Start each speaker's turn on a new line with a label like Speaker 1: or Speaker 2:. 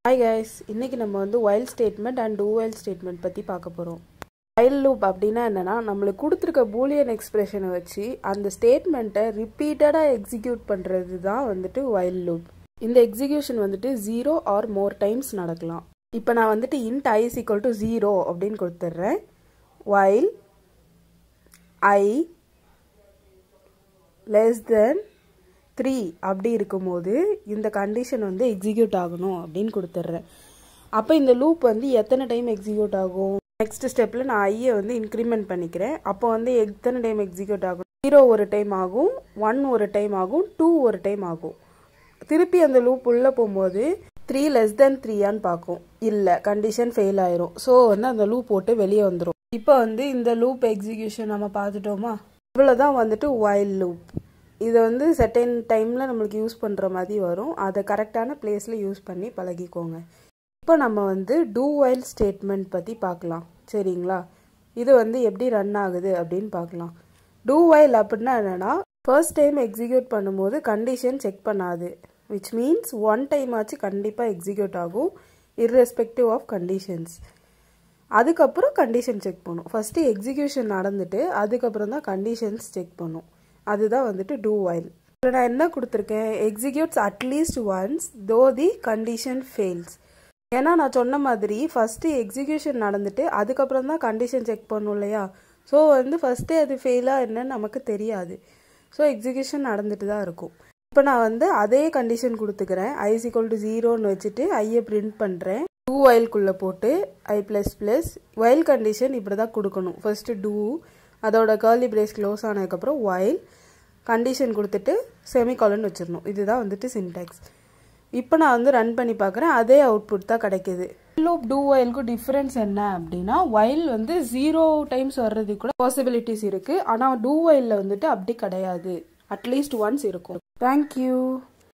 Speaker 1: Hi guys, இன்னைக்கு நம்ம வந்து while statement and do while statement பத்தி பார்க்க போறோம். While loop அப்படினா என்னன்னா நமக்கு கொடுத்திருக்க boolean expression வச்சு அந்த ஸ்டேட்மென்ட்டை ரிப்பீட்டடா எக்ஸிக்யூட் பண்றது தான் வந்துட்டு while loop. இந்த எக்ஸிகியூஷன் வந்துட்டு 0 or more times நடக்கலாம். இப்போ நான் வந்துட்டு int I is equal to 0 அப்படினு கொடுத்துறேன். while I less than 3 அப்படி இருக்கும்போது இந்த கண்டிஷன் வந்து எக்ஸிக்யூட் ஆகணும் அப்படின்னு கொடுத்துறேன். அப்போ இந்த லூப் வந்து எத்தனை டைம் எக்ஸிக்யூட் ஆகும்? நெக்ஸ்ட் ஸ்டெப்ல நான் ஐயை வந்து இன்க்ரிமெண்ட் பண்ணிக்கிறேன். அப்போ வந்து எத்தனை டைம் எக்ஸிக்யூட் ஆகும்? 0 ஒரு டைம் ஆகும், 1 ஒரு டைம் ஆகும், 2 ஒரு டைம் ஆகும். திருப்பி அந்த லூப் உள்ள போகும்போது 3 less than 3 பார்க்கும். இல்லை, கண்டிஷன் ஃபெயில் ஆயிரும். ஸோ வந்து அந்த லூப் போட்டு வெளியே வந்துடும். இப்போ வந்து இந்த லூப் எக்ஸிக்யூஷன் நம்ம பார்த்துட்டோமா? இவ்வளோதான் வந்துட்டு while loop. இது வந்து செர்டைன் டைமில் நம்மளுக்கு யூஸ் பண்ணுற மாதிரி வரும். அதை கரெக்டான பிளேஸில் யூஸ் பண்ணி பழகிக்கோங்க. இப்போ நம்ம வந்து டூ வைல் ஸ்டேட்மெண்ட் பற்றி பார்க்கலாம், சரிங்களா? இது வந்து எப்படி ரன் ஆகுது அப்படின்னு பார்க்கலாம். டூ வைல் அப்படின்னா என்னென்னா, ஃபர்ஸ்ட் டைம் எக்ஸிக்யூட் பண்ணும்போது கண்டிஷன் செக் பண்ணாது. விச் மீன்ஸ் ஒன் டைம் ஆச்சு கண்டிப்பாக எக்ஸிக்யூட் ஆகும், இர்ரெஸ்பெக்டிவ் ஆஃப் கண்டிஷன்ஸ். அதுக்கப்புறம் கண்டிஷன் செக் பண்ணும். ஃபஸ்ட்டு எக்ஸிக்யூஷன் நடந்துட்டு அதுக்கப்புறம் தான் கண்டிஷன்ஸ் செக் பண்ணும். அதுதான் வந்துட்டு டூ வைல். இதில் நான் என்ன கொடுத்துருக்கேன்? எக்ஸிக்யூட்ஸ் அட்லீஸ்ட் ஒன்ஸ் தோ தி கண்டிஷன் ஃபெயில்ஸ். ஏன்னா நான் சொன்ன மாதிரி ஃபஸ்ட்டு எக்ஸிக்யூஷன் நடந்துட்டு அதுக்கப்புறம் தான் கண்டிஷன் செக் பண்ணும் இல்லையா? ஸோ வந்து ஃபஸ்ட்டே அது ஃபெயிலாக என்னன்னு நமக்கு தெரியாது. ஸோ எக்ஸிக்யூஷன் நடந்துட்டு தான் இருக்கும். இப்போ நான் வந்து அதே கண்டிஷன் கொடுத்துக்கிறேன். I is equal to 0ன்னு வச்சுட்டு ஐயை பிரிண்ட் பண்ணுறேன். டூ வைல்குள்ளே போட்டு I plus plus while condition இப்படி தான் கொடுக்கணும். ஃபர்ஸ்ட்டு டூ, அதோட கர்லி பிரேஸ் க்ளோஸ் ஆனதுக்கப்புறம் வைல் கண்டிஷன் கொடுத்துட்டு செமிகாலன் வச்சிடணும். இதுதான் வந்துட்டு சின்டாக்ஸ். இப்போ நான் வந்து ரன் பண்ணி பார்க்குறேன், அதே அவுட்புட் தான் கிடைக்கிது. லூப் டூ வைல்க்கும் டிஃப்ரென்ஸ் என்ன அப்படின்னா, வைல் வந்து 0 டைம்ஸ் வர்றதுக்கு கூட பாசிபிலிட்டிஸ் இருக்குது. ஆனால் டூ வைலில் வந்துட்டு அப்படி கிடையாது, அட்லீஸ்ட் ஒன்ஸ் இருக்கும். தேங்க்யூ.